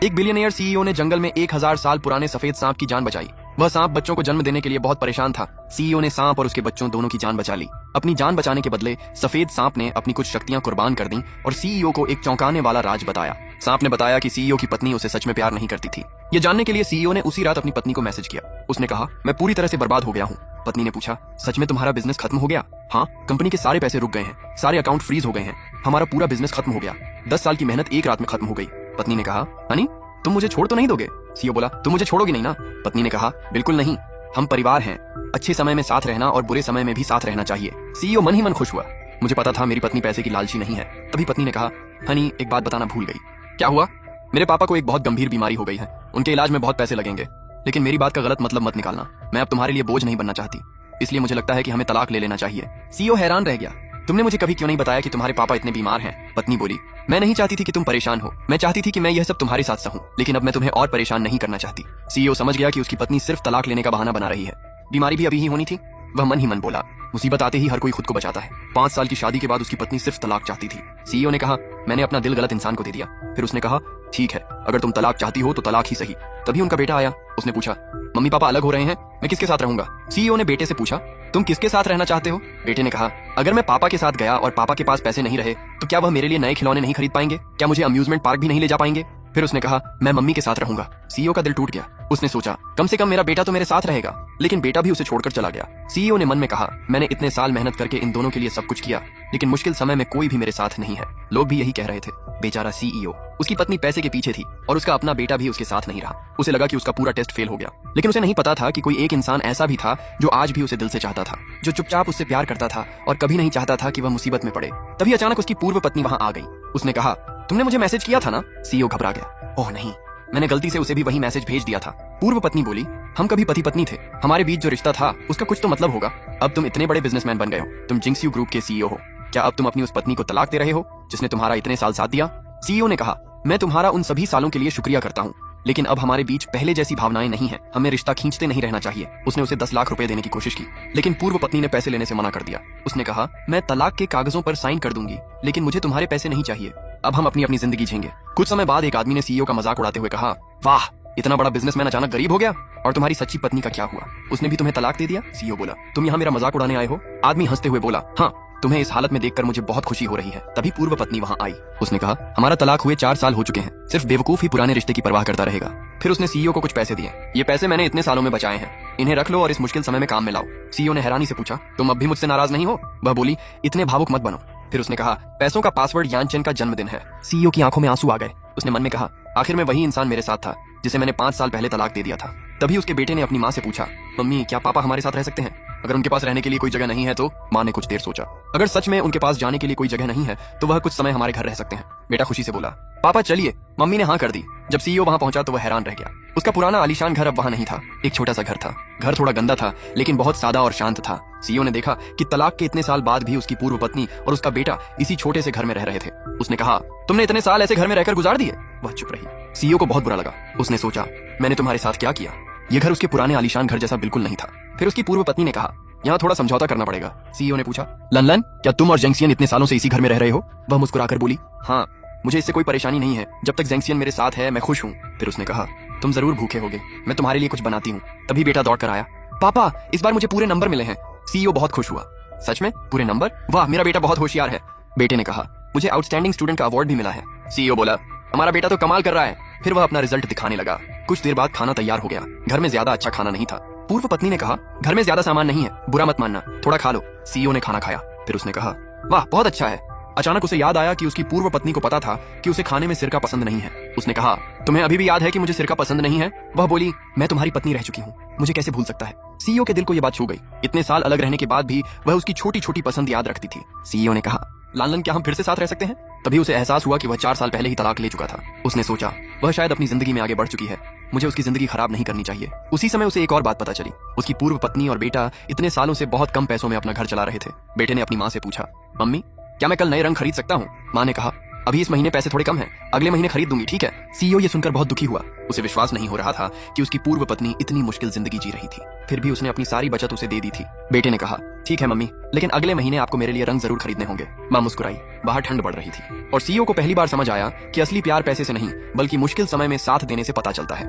एक billionaire CEO ने जंगल में 1000 साल पुराने सफेद सांप की जान बचाई। वह सांप बच्चों को जन्म देने के लिए बहुत परेशान था। सीईओ ने सांप और उसके बच्चों दोनों की जान बचा ली। अपनी जान बचाने के बदले सफेद सांप ने अपनी कुछ शक्तियां कुर्बान कर दी और सीईओ को एक चौंकाने वाला राज बताया। सांप ने बताया कि सीईओ की पत्नी उसे सच में प्यार नहीं करती थी। ये जानने के लिए सीईओ ने उसी रात अपनी पत्नी को मैसेज किया। उसने कहा, मैं पूरी तरह से बर्बाद हो गया हूँ। पत्नी ने पूछा, सच में तुम्हारा बिजनेस खत्म हो गया? हाँ, कंपनी के सारे पैसे रुक गए हैं, सारे अकाउंट फ्रीज हो गए हैं, हमारा पूरा बिजनेस खत्म हो गया। 10 साल की मेहनत एक रात में खत्म हो गई। पत्नी ने कहा, हनी तुम मुझे छोड़ तो नहीं दोगे? सीईओ बोला, तुम मुझे छोड़ोगी नहीं ना? पत्नी ने कहा, बिल्कुल नहीं, हम परिवार हैं, अच्छे समय में साथ रहना और बुरे समय में भी साथ रहना चाहिए। सीईओ मन ही मन खुश हुआ। मुझे पता था मेरी पत्नी पैसे की लालची नहीं है। तभी पत्नी ने कहा, हनी एक बात बताना भूल गई। क्या हुआ? मेरे पापा को एक बहुत गंभीर बीमारी हो गई है, उनके इलाज में बहुत पैसे लगेंगे, लेकिन मेरी बात का गलत मतलब मत निकालना। मैं अब तुम्हारे लिए बोझ नहीं बनना चाहती, इसलिए मुझे लगता है कि हमें तलाक ले लेना चाहिए। सीईओ हैरान रह गया। तुमने मुझे कभी क्यों नहीं बताया कि तुम्हारे पापा इतने बीमार हैं? पत्नी बोली, मैं नहीं चाहती थी कि तुम परेशान हो, मैं चाहती थी कि मैं यह सब तुम्हारे साथ सहूं, लेकिन अब मैं तुम्हें और परेशान नहीं करना चाहती। सीईओ समझ गया कि उसकी पत्नी सिर्फ तलाक लेने का बहाना बना रही है। बीमारी भी अभी ही होनी थी। वह मन ही मन बोला, मुसीबत आते ही हर कोई खुद को बचाता है। 5 साल की शादी के बाद उसकी पत्नी सिर्फ तलाक चाहती थी। सीईओ ने कहा, मैंने अपना दिल गलत इंसान को दे दिया। फिर उसने कहा, ठीक है, अगर तुम तलाक चाहती हो तो तलाक ही सही। तभी उनका बेटा आया। उसने पूछा, मम्मी पापा अलग हो रहे हैं, मैं किसके साथ रहूंगा? सीईओ ने बेटे से पूछा, तुम किसके साथ रहना चाहते हो? बेटे ने कहा, अगर मैं पापा के साथ गया और पापा के पास पैसे नहीं रहे तो क्या वह मेरे लिए नए खिलौने नहीं खरीद पाएंगे? क्या मुझे अम्यूजमेंट पार्क भी नहीं ले जा पाएंगे? फिर उसने कहा, मैं मम्मी के साथ रहूंगा। सीईओ का दिल टूट गया। उसने सोचा, कम से कम मेरा बेटा तो मेरे साथ रहेगा, लेकिन बेटा भी उसे छोड़कर चला गया। सीईओ ने मन में कहा, मैंने इतने साल मेहनत करके इन दोनों के लिए सब कुछ किया, लेकिन मुश्किल समय में कोई भी मेरे साथ नहीं है। लोग भी यही कह रहे थे। बेचारा सीईओ, उसकी पत्नी पैसे के पीछे थी और उसका अपना बेटा भी उसके साथ नहीं रहा। उसे लगा कि उसका पूरा टेस्ट फेल हो गया, लेकिन उसे नहीं पता था कि कोई एक इंसान ऐसा भी था जो आज भी उसे दिल से चाहता था, जो चुपचाप उससे प्यार करता था और कभी नहीं चाहता था कि वह मुसीबत में पड़े। तभी अचानक उसकी पूर्व पत्नी वहां आ गई। उसने कहा, तुमने मुझे मैसेज किया था ना? सीईओ घबरा गया। ओह नहीं, मैंने गलती से उसे भी वही मैसेज भेज दिया था। पूर्व पत्नी बोली, हम कभी पति पत्नी थे, हमारे बीच जो रिश्ता था उसका कुछ तो मतलब होगा। अब तुम इतने बड़े बिजनेसमैन बन गए हो, तुम जिंक्सयू ग्रुप के सीईओ हो, क्या अब तुम अपनी उस पत्नी को तलाक दे रहे हो जिसने तुम्हारा इतने साल साथ दिया? सीईओ ने कहा, मैं तुम्हारा उन सभी सालों के लिए शुक्रिया करता हूँ, लेकिन अब हमारे बीच पहले जैसी भावनाएं नहीं है, हमें रिश्ता खींचते नहीं रहना चाहिए। उसने उसे 10 लाख रुपए देने की कोशिश की, लेकिन पूर्व पत्नी ने पैसे लेने से मना कर दिया। उसने कहा, मैं तलाक के कागजों पर साइन कर दूंगी, लेकिन मुझे तुम्हारे पैसे नहीं चाहिए। अब हम अपनी अपनी जिंदगी जिएंगे। कुछ समय बाद एक आदमी ने सीईओ का मजाक उड़ाते हुए कहा, वाह, इतना बड़ा बिजनेसमैन अचानक गरीब हो गया? और तुम्हारी सच्ची पत्नी का क्या हुआ? उसने भी तुम्हें तलाक दे दिया? सीईओ बोला, तुम यहाँ मेरा मजाक उड़ाने आए हो? आदमी हंसते हुए बोला, हाँ, तुम्हें इस हालत में देखकर मुझे बहुत खुशी हो रही है। तभी पूर्व पत्नी वहां आई। उसने कहा, हमारा तलाक हुए 4 साल हो चुके हैं, सिर्फ बेवकूफ ही पुराने रिश्ते की परवाह करता रहेगा। फिर उसने सीईओ को कुछ पैसे दिए। ये पैसे मैंने इतने सालों में बचाए हैं, इन्हें रख लो और इस मुश्किल समय में काम में लाओ। सीईओ ने हैरानी से पूछा, तुम अब भी मुझसे नाराज नहीं हो? वह बोली, इतने भावुक मत बनो। फिर उसने कहा, पैसों का पासवर्ड यानचेन का जन्मदिन है। सीईओ की आंखों में आंसू आ गए। उसने मन में कहा, आखिर में वही इंसान मेरे साथ था जिसे मैंने 5 साल पहले तलाक दे दिया था। तभी उसके बेटे ने अपनी माँ से पूछा, मम्मी क्या पापा हमारे साथ रह सकते हैं? अगर उनके पास रहने के लिए कोई जगह नहीं है तो? माँ ने कुछ देर सोचा, अगर सच में उनके पास जाने के लिए कोई जगह नहीं है तो वह कुछ समय हमारे घर रह सकते हैं। बेटा खुशी से बोला, पापा चलिए। मम्मी ने हाँ कर दी। जब सीईओ वहां पहुंचा तो वह हैरान रह गया। उसका पुराना आलीशान घर अब वहां नहीं था, एक छोटा सा घर था। घर थोड़ा गंदा था, लेकिन बहुत सादा और शांत था। सीईओ ने देखा कि तलाक के इतने साल बाद भी उसकी पूर्व पत्नी और उसका बेटा इसी छोटे से घर में रह रहे थे। उसने कहा, तुमने इतने साल ऐसे घर में रहकर गुजार दिए? वह चुप रही। सीईओ को बहुत बुरा लगा। उसने सोचा, मैंने तुम्हारे साथ क्या किया? यह घर उसके पुराने आलीशान घर जैसा बिल्कुल नहीं था। फिर उसकी पूर्व पत्नी ने कहा, यहाँ थोड़ा समझौता करना पड़ेगा। सीईओ ने पूछा, लनलन, क्या तुम और जेंक्सियन इतने सालों से इसी घर में रह रहे हो? वह मुस्कुराकर बोली, हाँ, मुझे इससे कोई परेशानी नहीं है, जब तक जेंक्सियन मेरे साथ है मैं खुश हूँ। फिर उसने कहा, तुम जरूर भूखे होगे, मैं तुम्हारे लिए कुछ बनाती हूँ। तभी बेटा दौड़ कर आया, पापा इस बार मुझे पूरे नंबर मिले हैं। सीईओ बहुत खुश हुआ, सच में पूरे नंबर? वाह, मेरा बेटा बहुत होशियार है। बेटे ने कहा, मुझे आउटस्टैंडिंग स्टूडेंट का अवार्ड भी मिला है। सीईओ बोला, हमारा बेटा तो कमाल कर रहा है। फिर वह अपना रिजल्ट दिखाने लगा। कुछ देर बाद खाना तैयार हो गया। घर में ज्यादा अच्छा खाना नहीं था। पूर्व पत्नी ने कहा, घर में ज्यादा सामान नहीं है, बुरा मत मानना, थोड़ा खा लो। सीईओ ने खाना खाया। फिर उसने कहा, वाह बहुत अच्छा है। अचानक उसे याद आया कि उसकी पूर्व पत्नी को पता था कि उसे खाने में सिरका पसंद नहीं है। उसने कहा, तुम्हें अभी भी याद है कि मुझे सिरका पसंद नहीं है? वह बोली, मैं तुम्हारी पत्नी रह चुकी हूँ, मुझे कैसे भूल सकता है? सीईओ के दिल को यह बात छू गई। इतने साल अलग रहने के बाद भी वह उसकी छोटी छोटी पसंद याद रखती थी। सीईओ ने कहा, लालन क्या हम फिर से साथ रह सकते हैं? तभी उसे एहसास हुआ कि वह 4 साल पहले ही तलाक ले चुका था। उसने सोचा, वह शायद अपनी जिंदगी में आगे बढ़ चुकी है, मुझे उसकी जिंदगी खराब नहीं करनी चाहिए। उसी समय उसे एक और बात पता चली, उसकी पूर्व पत्नी और बेटा इतने सालों से बहुत कम पैसों में अपना घर चला रहे थे। बेटे ने अपनी माँ से पूछा, मम्मी क्या मैं कल नए रंग खरीद सकता हूँ? माँ ने कहा, अभी इस महीने पैसे थोड़े कम हैं, अगले महीने खरीद दूंगी, ठीक है। सीईओ ये सुनकर बहुत दुखी हुआ। उसे विश्वास नहीं हो रहा था कि उसकी पूर्व पत्नी इतनी मुश्किल जिंदगी जी रही थी, फिर भी उसने अपनी सारी बचत उसे दे दी थी। बेटे ने कहा, ठीक है मम्मी, लेकिन अगले महीने आपको मेरे लिए रंग जरूर खरीदने होंगे। मां मुस्कुराई। बाहर ठंड बढ़ रही थी और सीईओ को पहली बार समझ आया कि असली प्यार पैसे से नहीं बल्कि मुश्किल समय में साथ देने से पता चलता है।